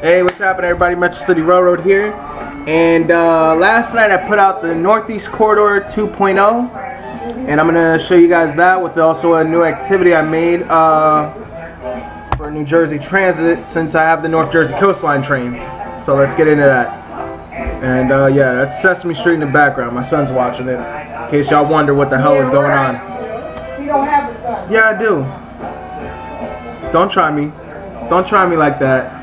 Hey, what's happening, everybody? Metro City Railroad here. And last night I put out the Northeast Corridor 2.0, and I'm gonna show you guys that with also a new activity I made for New Jersey Transit, since I have the North Jersey Coastline trains. So let's get into that. And yeah, that's Sesame Street in the background. My son's watching it, in case y'all wonder what the hell is going on. You don't have a son. Yeah, I do. Don't try me. Don't try me like that.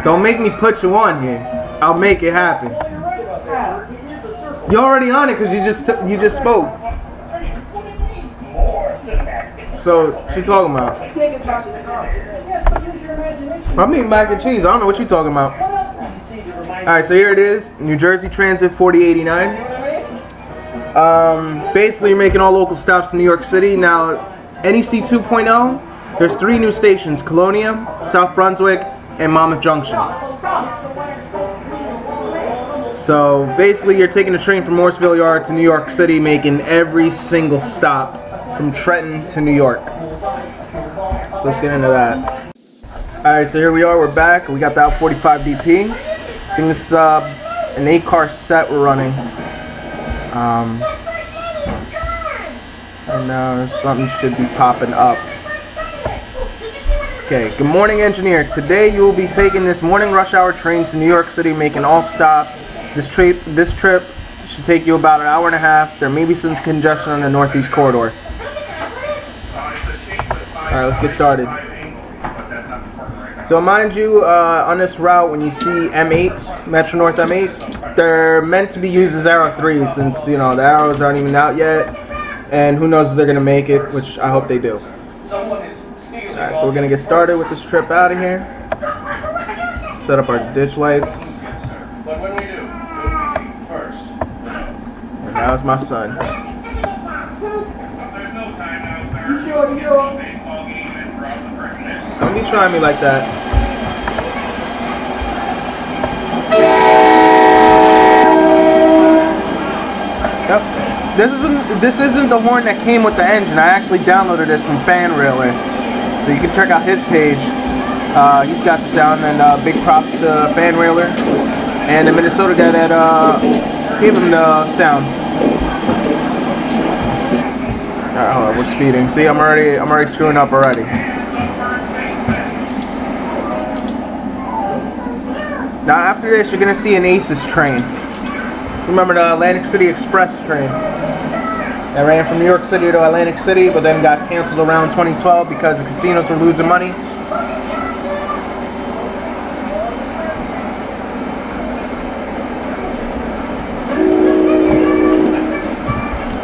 Don't make me put you on here. I'll make it happen. You're already on it because you just spoke. So what you talking about? I'm eating mac and cheese. I don't know what you're talking about. Alright, so here it is. New Jersey Transit 4089. Basically you're making all local stops in New York City. Now NEC 2.0, there's 3 new stations: Colonia, South Brunswick, and Monmouth Junction. So basically you're taking a train from Morrisville Yard to New York City, making every single stop from Trenton to New York. So let's get into that. Alright, so here we are, we're back. We got the Out 45 DP. I think this is an 8-car set we're running. And now something should be popping up. Okay, good morning, engineer. Today you will be taking this morning rush hour train to New York City, making all stops. This trip should take you about an hour and a half. There may be some congestion on the Northeast Corridor. Alright, let's get started. So mind you, on this route, when you see M8s, Metro North M8s, they're meant to be used as Arrow 3s, since, you know, the arrows aren't even out yet. And who knows if they're going to make it, which I hope they do. Alright, so we're going to get started with this trip out of here. Set up our ditch lights. And that was my son. Don't be trying me like that. Yep. This isn't the horn that came with the engine. I actually downloaded this from Fan Railer. So you can check out his page. He's got the sound, and big props to Fan Railer and the Minnesota guy that gave him the sound. Alright, hold on, we're speeding. See, I'm already screwing up already. Now after this, you're gonna see an ACES train. Remember the Atlantic City Express train that ran from New York City to Atlantic City, but then got canceled around 2012 because the casinos were losing money.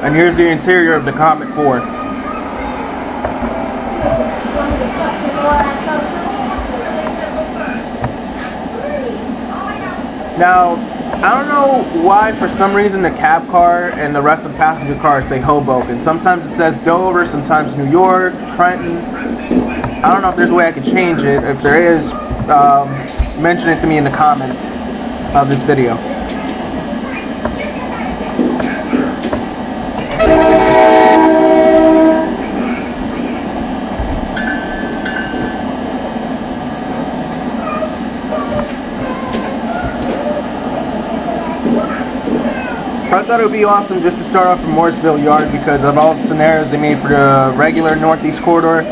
And here's the interior of the Comet 4. Now, I don't know why, for some reason, the cab car and the rest of the passenger cars say Hoboken. Sometimes it says Dover, sometimes New York, Trenton. I don't know if there's a way I could change it. If there is, mention it to me in the comments of this video. I thought it would be awesome just to start off from Morrisville Yard, because of all the scenarios they made for the regular Northeast Corridor.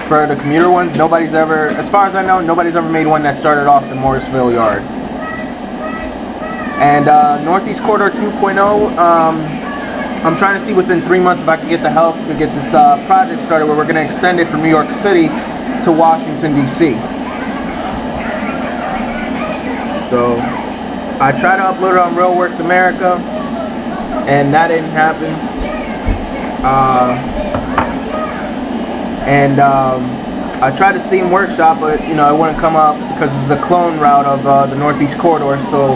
For the commuter ones, nobody's ever, as far as I know, nobody's ever made one that started off in Morrisville Yard. And Northeast Corridor 2.0, I'm trying to see within 3 months if I can get the help to get this project started, where we're going to extend it from New York City to Washington, D.C. So I tried to upload it on Railworks America, and that didn't happen. I tried to Steam Workshop, but you know, it wouldn't come up because it's a clone route of the Northeast Corridor. So,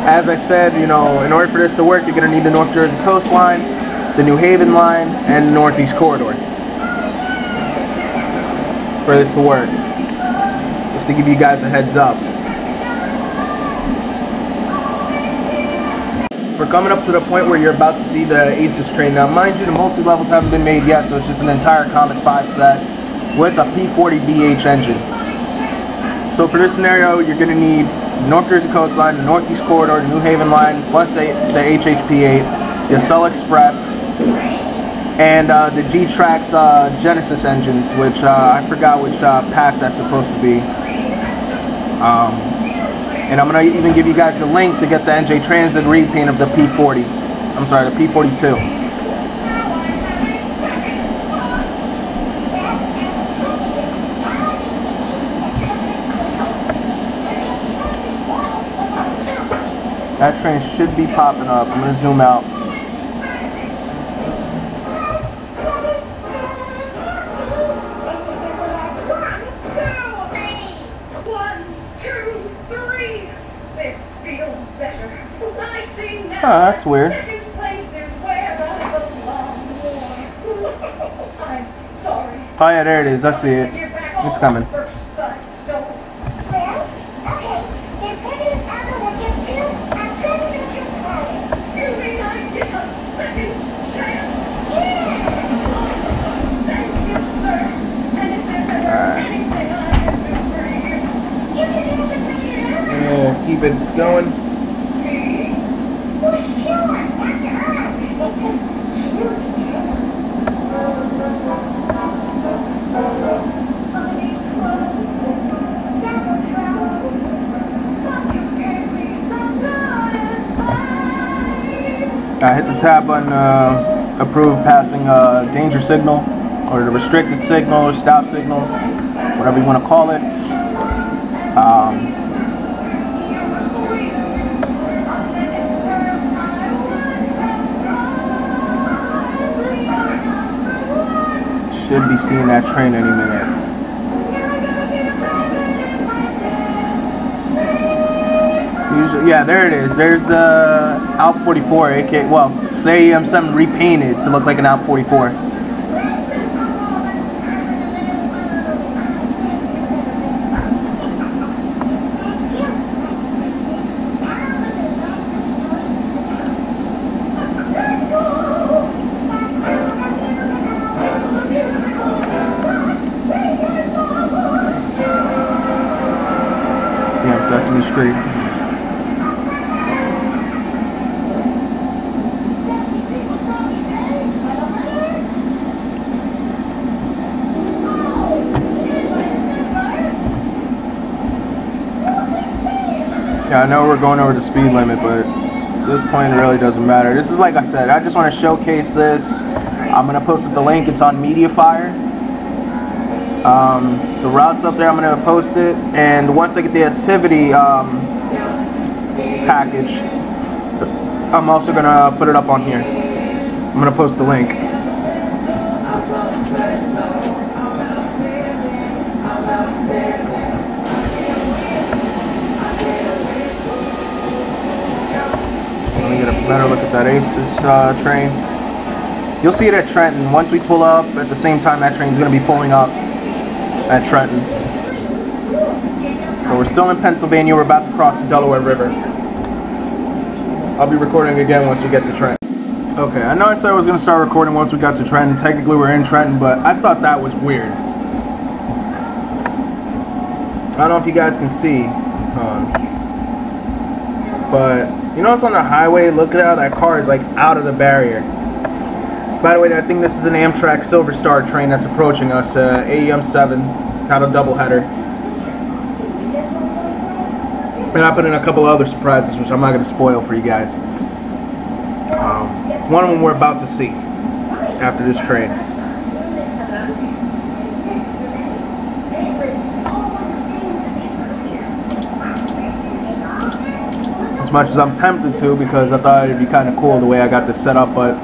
as I said, you know, in order for this to work, you're going to need the North Jersey Coastline, the New Haven line, and the Northeast Corridor for this to work. Just to give you guys a heads up. We're coming up to the point where you're about to see the ACES train. Now, mind you, the multi-levels haven't been made yet, so it's just an entire Comet 5 set with a P40BH engine. So for this scenario, you're going to need North Jersey Coast Line, the Northeast Corridor, the New Haven Line, plus the HHP8, the Cell Express, and the G-Trax Genesis engines, which I forgot which pack that's supposed to be. And I'm going to even give you guys the link to get the NJ Transit repaint of the P40. I'm sorry, the P42. That train should be popping up. I'm going to zoom out. Oh, that's weird. Oh yeah, there it is. I see it. It's coming. Yeah, keep it going. I hit the tab button, approve passing danger signal, or the restricted signal, or stop signal, whatever you want to call it. Should be seeing that train any minute. Usually, yeah, there it is. There's the Alp 44, aka, well, the AEM7 repainted to look like an Alp 44. Damn, Sesame Street. Yeah, I know we're going over the speed limit, but at this point it really doesn't matter. This is, like I said, I just want to showcase this. I'm going to post up the link. It's on MediaFire. The route's up there. I'm going to post it. And once I get the activity package, I'm also going to put it up on here. I'm going to post the link. Let me get a better look at that Aces train. You'll see it at Trenton. Once we pull up, at the same time that train's going to be pulling up at Trenton. So we're still in Pennsylvania. We're about to cross the Delaware River. I'll be recording again once we get to Trenton. Okay, I know I said I was going to start recording once we got to Trenton. Technically we're in Trenton, but I thought that was weird. I don't know if you guys can see, but you notice on the highway, look at how that car is like out of the barrier. By the way, I think this is an Amtrak Silver Star train that's approaching us, AEM7, had a doubleheader. And I put in a couple other surprises, which I'm not going to spoil for you guys. One of them we're about to see after this train. As much as I'm tempted to, because I thought it'd be kind of cool the way I got this set up, but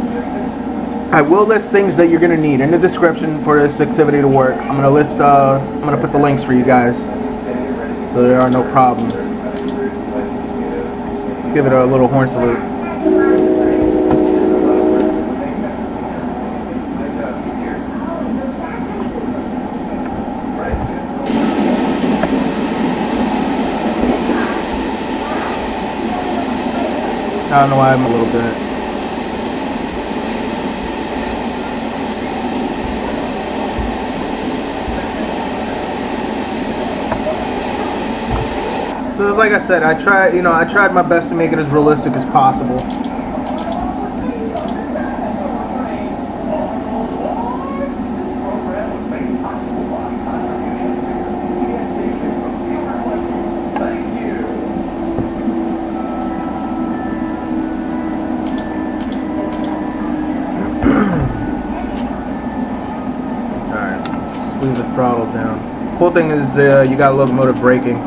I will list things that you're going to need in the description for this activity to work. I'm going to list, I'm going to put the links for you guys, so there are no problems. Let's give it a little horn salute. I don't know why I'm a little bit. So like I said, I tried my best to make it as realistic as possible. Alright, leave the throttle down. Cool thing is you got locomotive braking.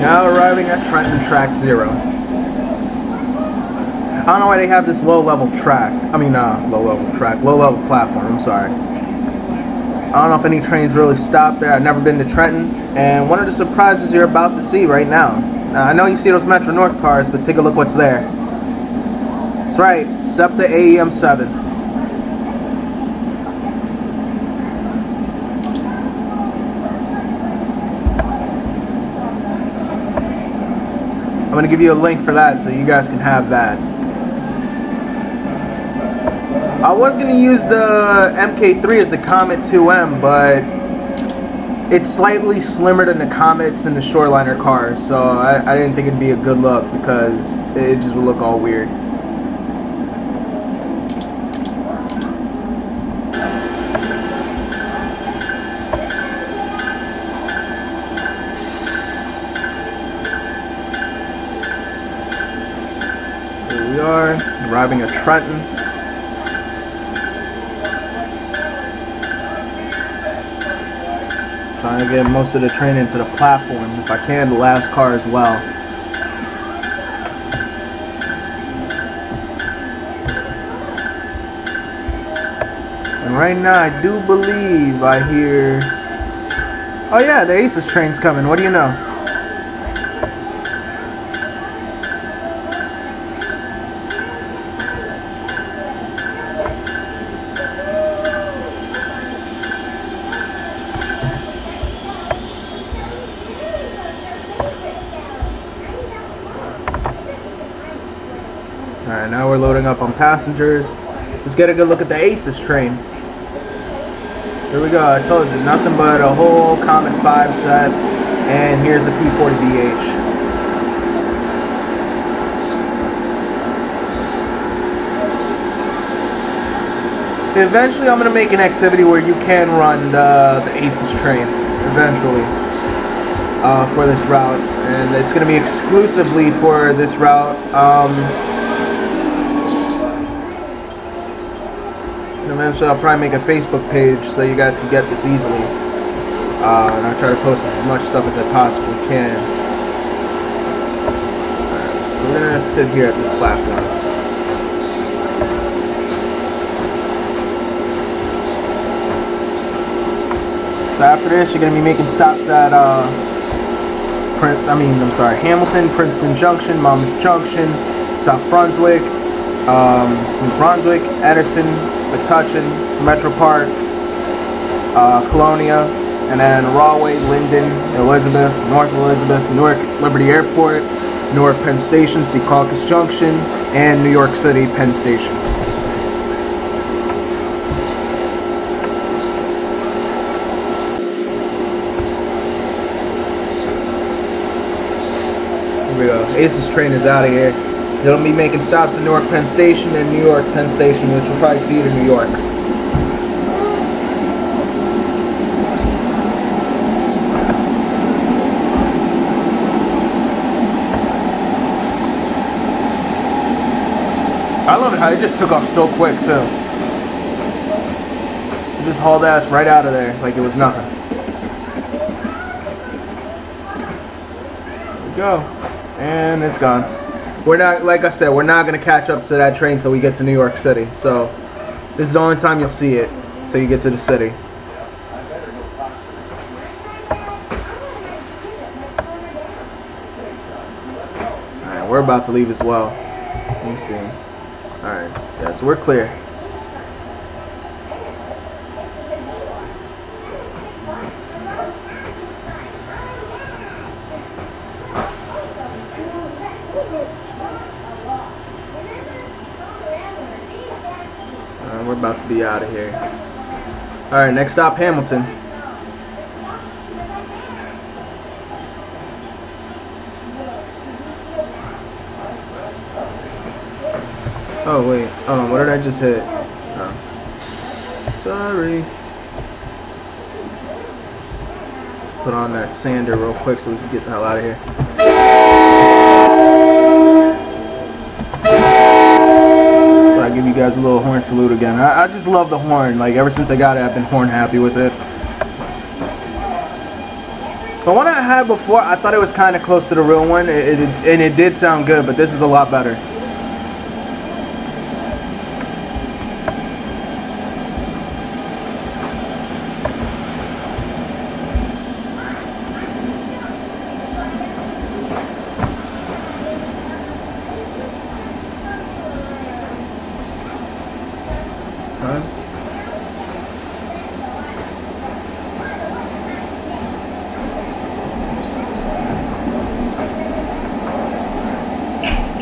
Now arriving at Trenton Track 0. I don't know why they have this low-level track. I mean, low-level platform, I'm sorry. I don't know if any trains really stop there. I've never been to Trenton. And one of the surprises you're about to see right now. Now, I know you see those Metro North cars, but take a look what's there. That's right, SEPTA AEM 7. I'm going to give you a link for that so you guys can have that. I was going to use the MK3 as the Comet 2M, but it's slightly slimmer than the Comets and the Shoreliner cars, so I didn't think it'd be a good look because it just would look all weird. Here we are, arriving at Trenton. Trying to get most of the train into the platform, if I can, the last car as well. And right now I do believe I hear... Oh yeah, the Aces train's coming, what do you know? Alright, now we're loading up on passengers. Let's get a good look at the Aces train. Here we go, I told you, nothing but a whole Comet 5 set. And here's the P40BH. Eventually I'm going to make an activity where you can run the Aces train. Eventually. For this route. And it's going to be exclusively for this route. Eventually I'll probably make a Facebook page so you guys can get this easily. And I'll try to post as much stuff as I possibly can. Right, we're going to sit here at this platform. So after this you're going to be making stops at Hamilton, Princeton Junction, Monmouth Junction, South Brunswick, New Brunswick, Edison, Metuchen, Metro Park, Colonia, and then Rahway, Linden, Elizabeth, North Elizabeth, Newark Liberty Airport, Newark Penn Station, Secaucus Junction, and New York City Penn Station. Here we go. Aces train is out of here. They'll be making stops at Newark Penn Station and New York Penn Station, which we'll probably see it in New York. I love it how it just took off so quick too. It just hauled ass right out of there like it was nothing. There we go. And it's gone. We're not, like I said, we're not going to catch up to that train until we get to New York City. So, this is the only time you'll see it, till you get to the city. Alright, we're about to leave as well. Let me see. Alright, yeah, so we're clear. and we're about to be out of here. Alright, next stop, Hamilton. Oh wait, what did I just hit? Oh. Sorry. Let's put on that sander real quick so we can get the hell out of here. So I give you guys a little horn salute again. I just love the horn. Like ever since I got it, I've been horn happy with it. The one I had before, I thought it was kind of close to the real one, and it did sound good, but this is a lot better.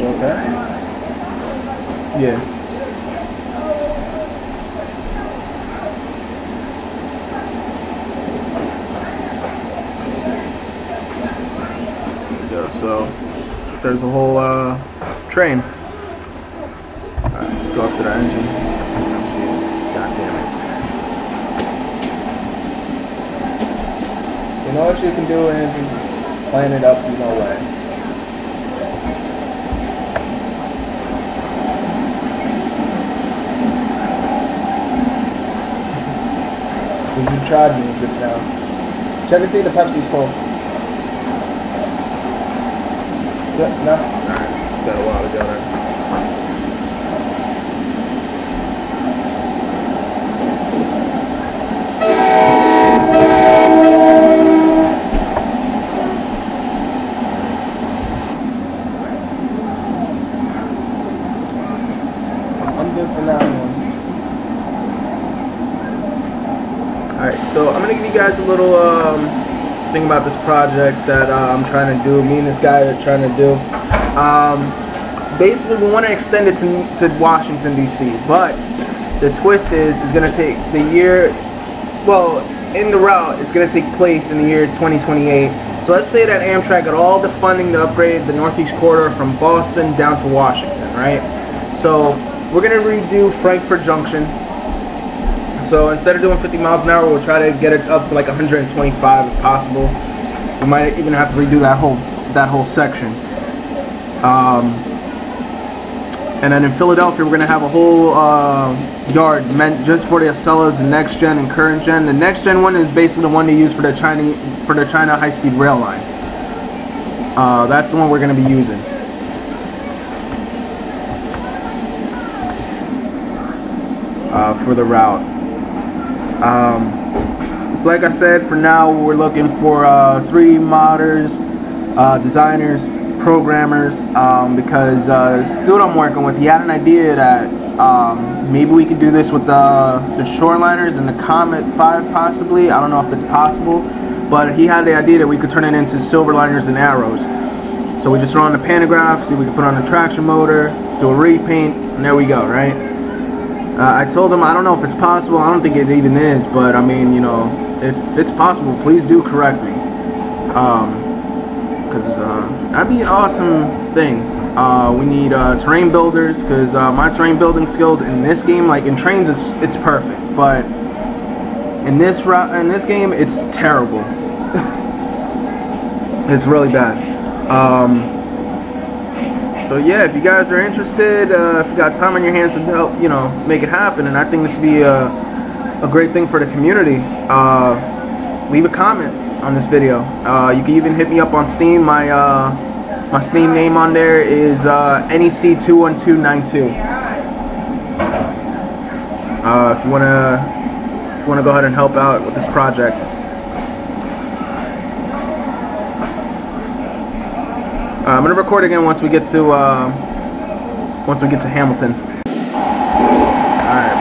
Okay. Yeah. So there's a whole train. Alright, let's go up to the engine. God damn it. You know what you can do, Andrew? Plan it up, you know way. You tried me just now. Check and see the Pepsi's full. Yeah, no? Alright, got a while to go there. I'm good for now. Alright, so I'm going to give you guys a little thing about this project that I'm trying to do. Me and this guy are trying to do. Basically, we want to extend it to Washington, D.C., but the twist is going to take the year, well, in the route, it's going to take place in the year 2028. So let's say that Amtrak got all the funding to upgrade the Northeast Corridor from Boston down to Washington, right? So we're going to redo Frankfurt Junction. So instead of doing 50 miles an hour, we'll try to get it up to like 125 if possible. We might even have to redo that whole section. And then in Philadelphia, we're gonna have a whole yard meant just for the Acellas, the next gen and current gen. The next gen one is basically the one they use for the China high-speed rail line. That's the one we're gonna be using. For the route. So like I said, for now we're looking for 3D modders, designers, programmers, because this dude I'm working with, he had an idea that maybe we could do this with the shoreliners and the Comet 5 possibly. I don't know if it's possible, but he had the idea that we could turn it into silverliners and arrows. So we just throw on the pantograph, see if we can put on a traction motor, do a repaint, and there we go, right? I told him I don't know if it's possible. I don't think it even is, but I mean, you know, if it's possible, please do correct me, because that'd be an awesome thing. We need terrain builders, because my terrain building skills in this game, like in trains, it's perfect, but in this game, it's terrible. It's really bad. So yeah, if you guys are interested, if you got time on your hands to help, you know, make it happen, and I think this would be a great thing for the community, leave a comment on this video. You can even hit me up on Steam. My Steam name on there is NEC21292. If you wanna go ahead and help out with this project. I'm gonna record again once we get to Hamilton. Alright.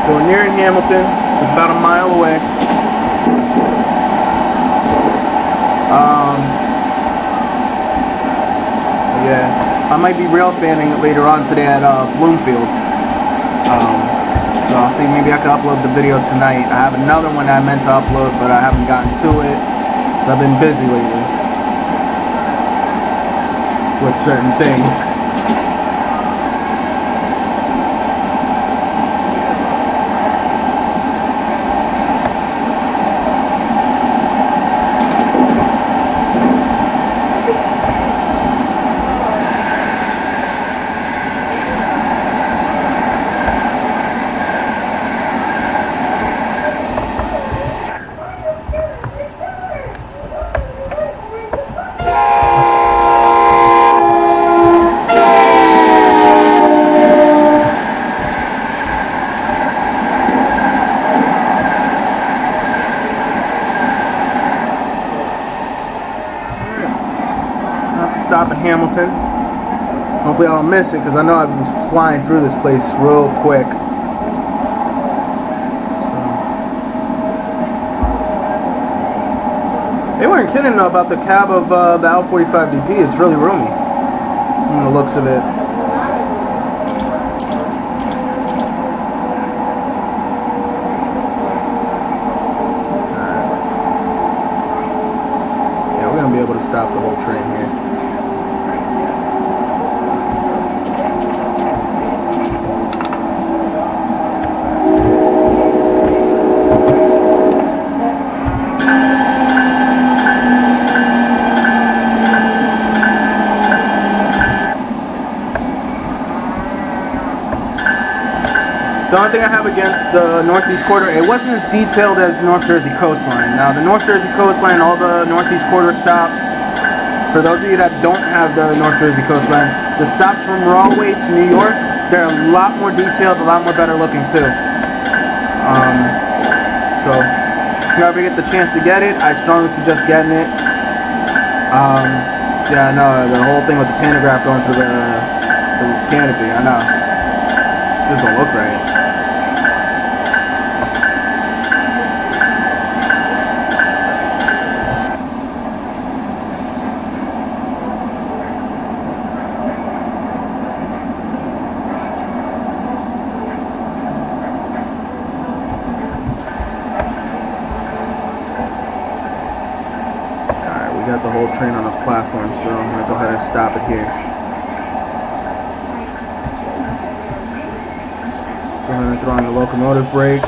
So we're nearing Hamilton. It's about a mile away. Yeah. I might be rail fanning it later on today at Bloomfield. So I'll see, maybe I can upload the video tonight. I have another one that I meant to upload, but I haven't gotten to it. So I've been busy lately with certain things. Stop in Hamilton. Hopefully I don't miss it, because I know I was flying through this place real quick. They weren't kidding though about the cab of the L45DP. It's really roomy from the looks of it. Yeah, we're gonna be able to stop the whole train here. The only thing I have against the Northeast Corridor, it wasn't as detailed as North Jersey Coastline. Now, the North Jersey Coastline, all the Northeast Corridor stops, for those of you that don't have the North Jersey Coastline, the stops from Rahway to New York, they're a lot more detailed, a lot more better looking too. So, if you ever get the chance to get it, I strongly suggest getting it. Yeah, I know, the whole thing with the pantograph going through the canopy, I know. It just don't look right. We got the whole train on the platform, so I'm going to go ahead and stop it here. Go ahead and throw on the locomotive brake.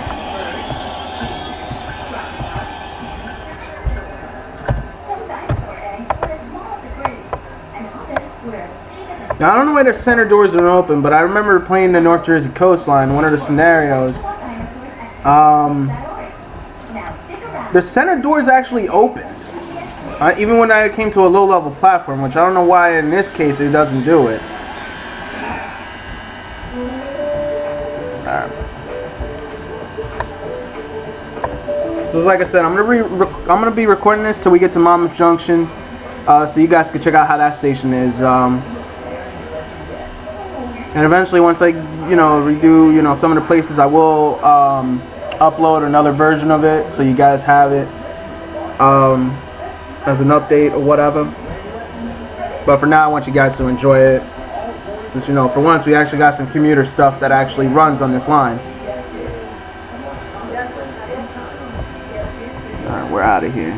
Now, I don't know why the center doors are open, but I remember playing the North Jersey Coastline, one of the scenarios. The center doors actually opened. Even when I came to a low-level platform, which I don't know why in this case it doesn't do it. Alright. So like I said, I'm gonna be recording this till we get to Monmouth Junction, so you guys can check out how that station is. And eventually, once I redo some of the places, I will upload another version of it so you guys have it. As an update or whatever. But for now, I want you guys to enjoy it. Since, for once, we actually got some commuter stuff that actually runs on this line. Alright, we're out of here.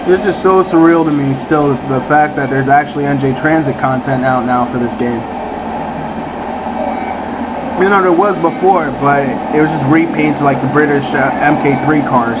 It's just so surreal to me still, the fact that there's actually NJ Transit content out now for this game. There was before, but it was just repainted like the British MK3 cars.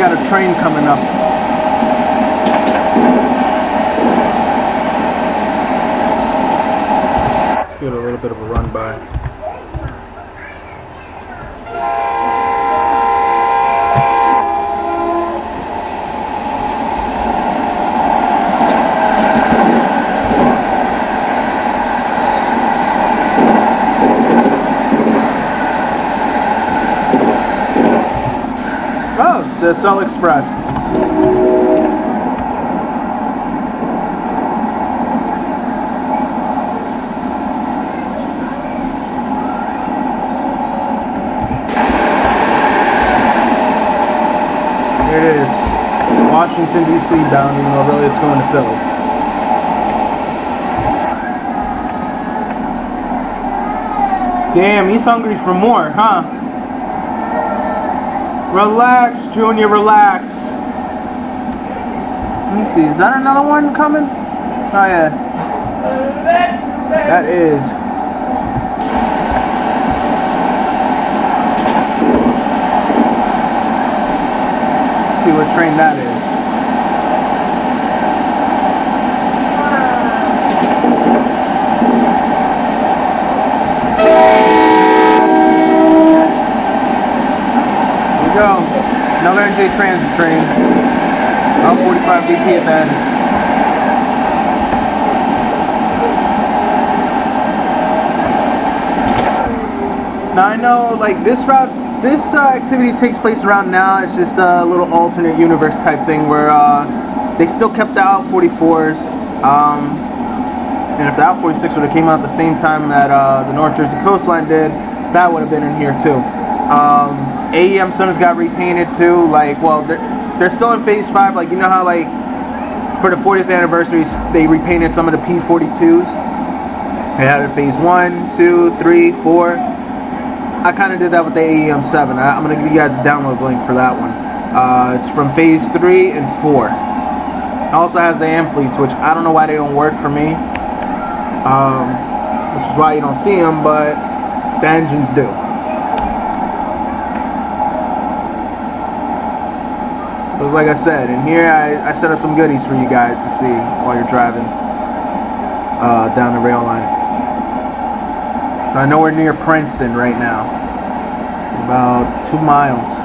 got a train coming up. Get a little bit of a run by. Oh, it's the Cell Express. Here it is. Washington, D.C. bound, even though really it's going to Philly. Damn, he's hungry for more, huh? Relax, Junior, relax. Let me see, is that another one coming? Oh yeah. That is. Let's see what train that is. Go. Another NJ Transit train. 45 BP at that. Now I know, like, this route, this activity takes place around now. It's just a little alternate universe type thing where they still kept the Out 44s. And if the Out 46 would have came out at the same time that the North Jersey Coastline did, that would have been in here too. AEM Suns got repainted too. Like, well, they're still in phase 5. Like, you know how, like, for the 40th anniversary they repainted some of the P42s. They had it phase 1, 2, 3, 4. I kind of did that with the AEM 7. I'm gonna give you guys a download link for that one. It's from phase 3 and 4. It also has the ampletes, which I don't know why they don't work for me. Which is why you don't see them, but the engines do. But like I said, in here I set up some goodies for you guys to see while you're driving down the rail line. So I know we're near Princeton right now. About 2 miles.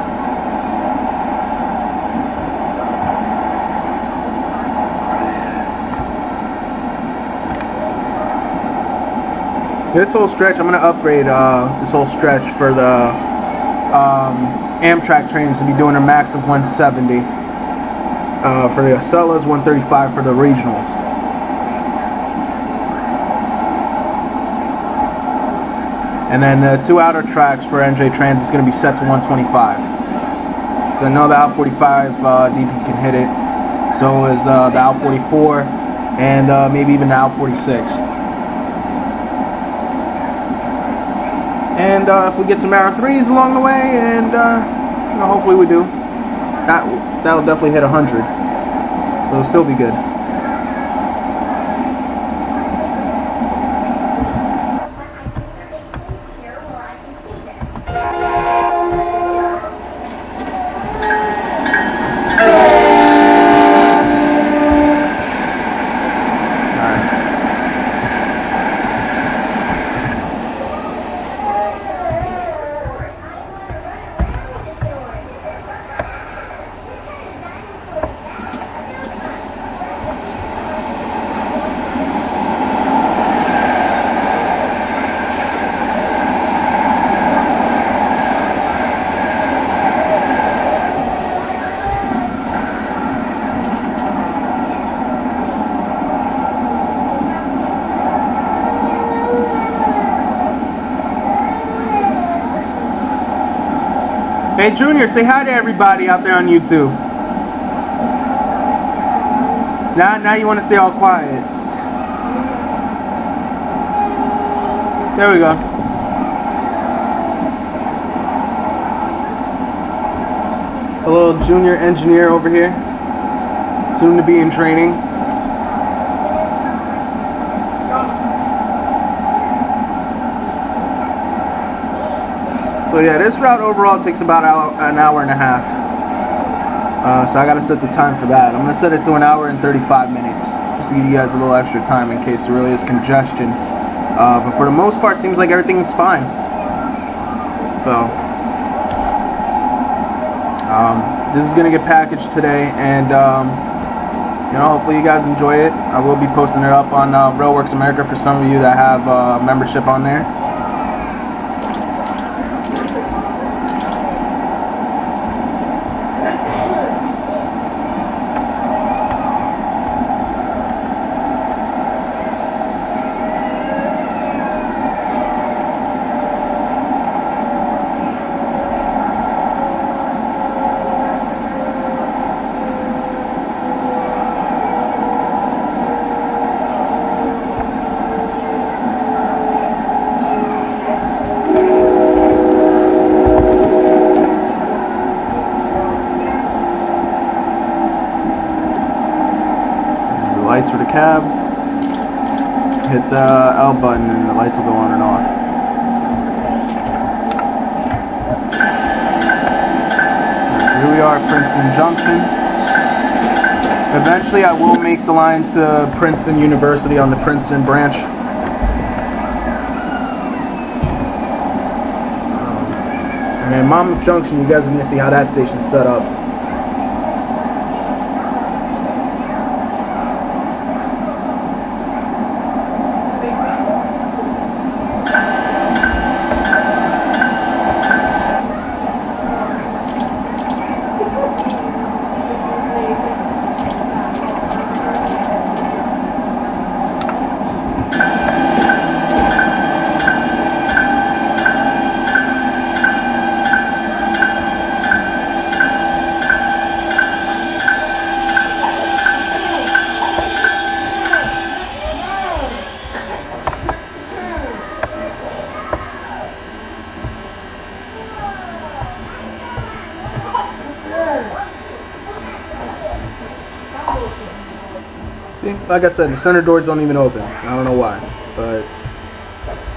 This whole stretch, I'm going to upgrade this whole stretch for the Amtrak trains to be doing a max of 170. For the Acellas, 135 for the regionals. And then the 2 outer tracks for NJ Trans is going to be set to 125. So I know the Out 45 DP can hit it. So is the Out 44 and maybe even the Out 46. And if we get some Arrow 3s along the way, and you know, hopefully we do, that'll definitely hit 100. So it'll still be good. Hey Junior, say hi to everybody out there on YouTube. Now you want to stay all quiet. There we go. A little junior engineer over here, soon to be in training. So yeah, this route overall takes about an hour and a half. So I gotta set the time for that. I'm gonna set it to 1 hour and 35 minutes, just to give you guys a little extra time in case there really is congestion. But for the most part, seems like everything's fine. So this is gonna get packaged today, and you know, hopefully you guys enjoy it. I will be posting it up on Railworks America for some of you that have membership on there. Lights for the cab. Hit the L button and the lights will go on and off. So here we are at Princeton Junction. Eventually I will make the line to Princeton University on the Princeton branch. And then Monmouth Junction, you guys are going to see how that station's set up. See, like I said, the center doors don't even open. I don't know why, but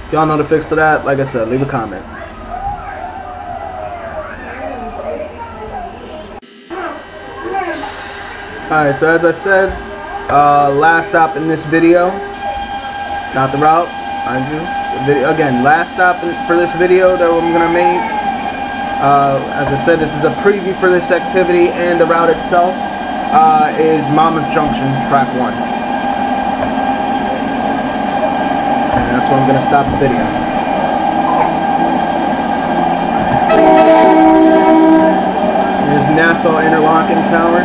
if y'all know the fix to that, like I said, leave a comment. Alright, so as I said, last stop in this video, not the route, mind you. Again, last stop for this video that I'm going to make. As I said, this is a preview for this activity, and the route itself is Monmouth Junction, track 1. And that's where I'm going to stop the video. Here's Nassau Interlocking Tower.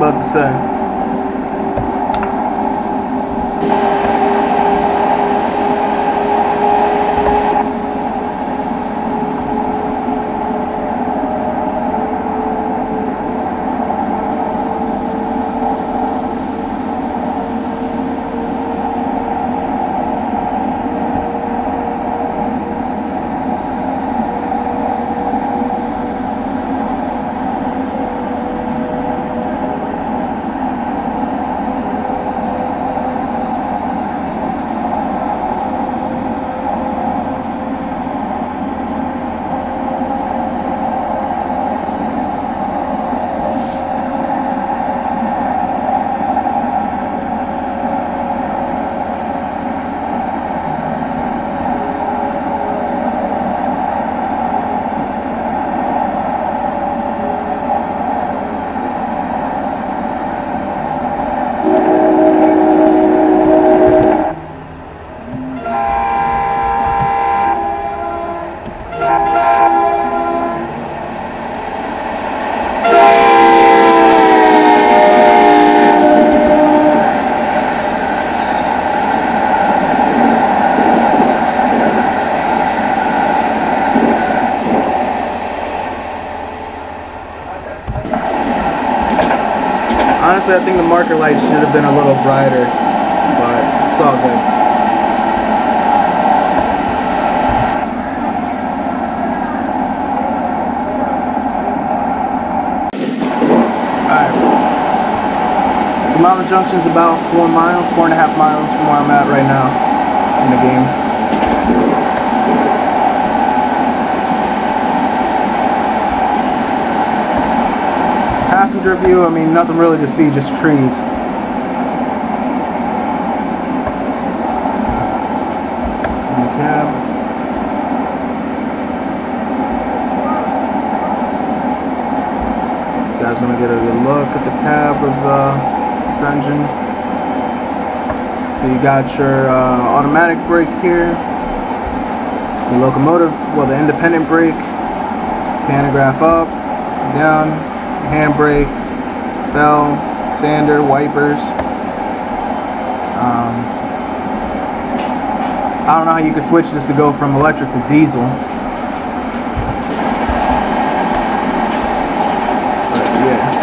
About to say. Honestly, I think the marker light should have been a little brighter, but it's all good. Alright. So Mountain Junction's about 4.5 miles from where I'm at right now in the game. Passenger view, I mean, nothing really to see, just trees. In the cab. You guys want to get a good look at the cab of this engine. So you got your automatic brake here, the locomotive, well, the independent brake, pantograph up, down, handbrake, bell, sander, wipers. I don't know how you could switch this to go from electric to diesel. But yeah.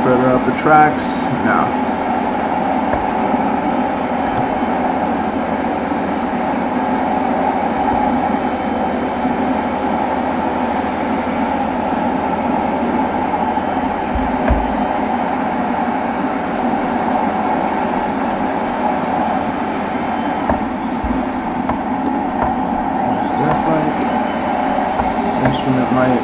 Further up the tracks, no. Just like instrument light.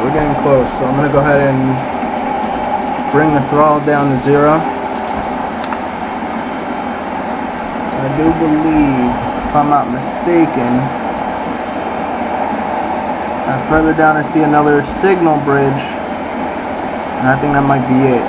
We're getting close, so I'm going to go ahead and bring the throttle down to 0. I do believe, if I'm not mistaken, further down I see another signal bridge, and I think that might be it.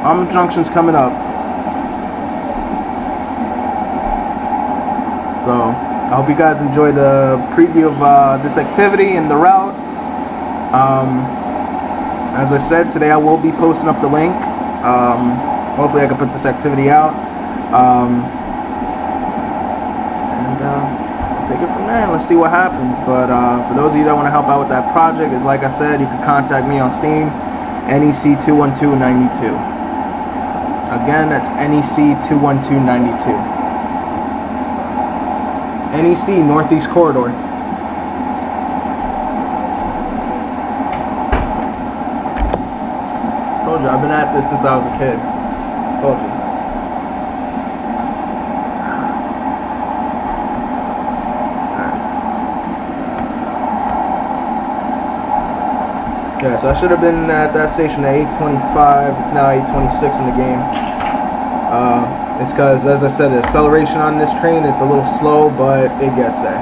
Mountain Junction's coming up. So I hope you guys enjoy the preview of this activity and the route. As I said, today I will be posting up the link. Hopefully I can put this activity out. Take it from there and let's see what happens. But for those of you that want to help out with that project, is like I said, you can contact me on Steam, NEC21292. Again, that's NEC21292. NEC, Northeast Corridor. Told you, I've been at this since I was a kid. Told you. Yeah, so I should have been at that station at 8:25. It's now 8:26 in the game. It's because, as I said, the acceleration on this train, it's a little slow, but it gets there.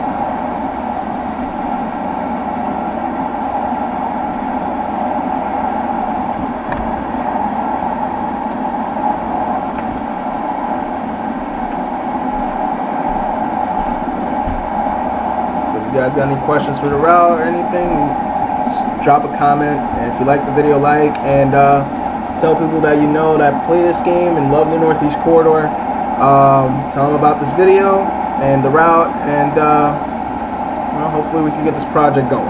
So if you guys got any questions for the route or anything, drop a comment, and if you like the video, like, and tell people that you know that play this game and love the Northeast Corridor. Tell them about this video and the route, and well, hopefully we can get this project going.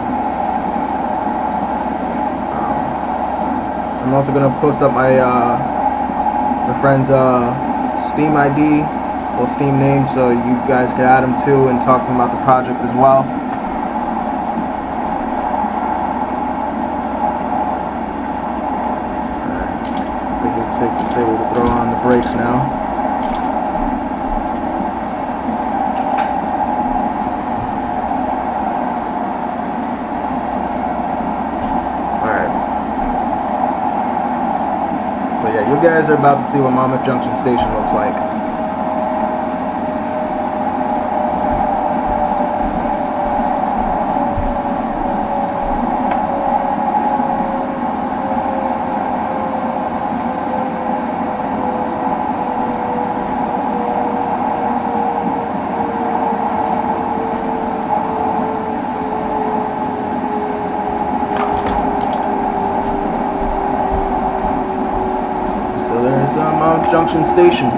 I'm also going to post up my my friend's Steam ID, well, Steam name, so you guys can add him too and talk to him about the project as well. I think it's safe to say we'll throw on the brakes now. So yeah, you guys are about to see what Monmouth Junction Station looks like. Monmouth Junction Station.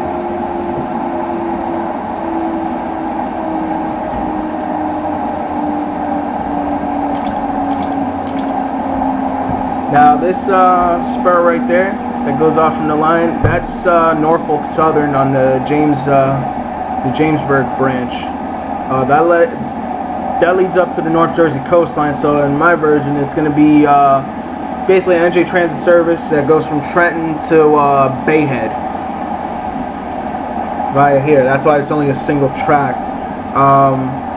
Now this spur right there that goes off from the line, that's Norfolk Southern on the Jamesburg branch. That leads up to the North Jersey coastline. So in my version, it's going to be basically an NJ Transit service that goes from Trenton to Bayhead via here. That's why it's only a single track.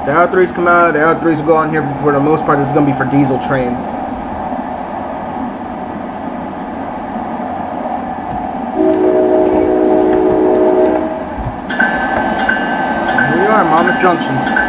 The R3s come out. The R3s will go on here, but for the most part, this is going to be for diesel trains. And here we are, Monmouth Junction.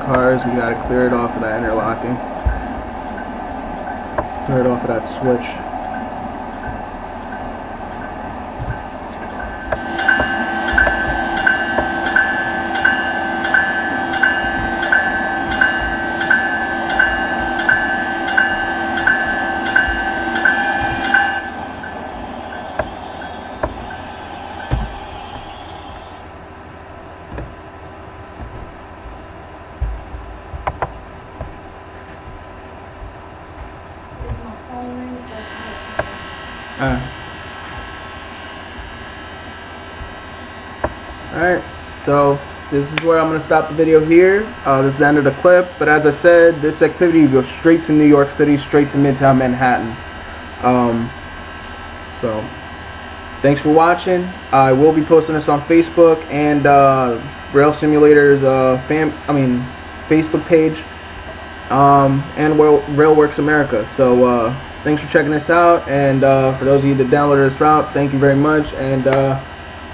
Cars, we gotta clear it off of that interlocking. Clear it off of that switch. Alright, so this is where I'm going to stop the video here. This is the end of the clip, but as I said, this activity goes straight to New York City, straight to Midtown Manhattan. So thanks for watching. I will be posting this on Facebook and Rail Simulator's Facebook page, and Railworks America. So thanks for checking this out, and for those of you that downloaded this route, thank you very much, and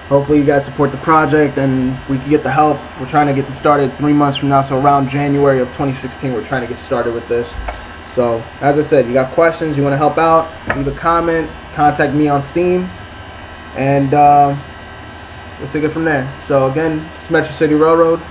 hopefully you guys support the project and we can get the help. We're trying to get this started 3 months from now, so around January of 2016 we're trying to get started with this. So as I said, you got questions, you want to help out, leave a comment, contact me on Steam, and we'll take it from there. So again, this is Metro City Railroad.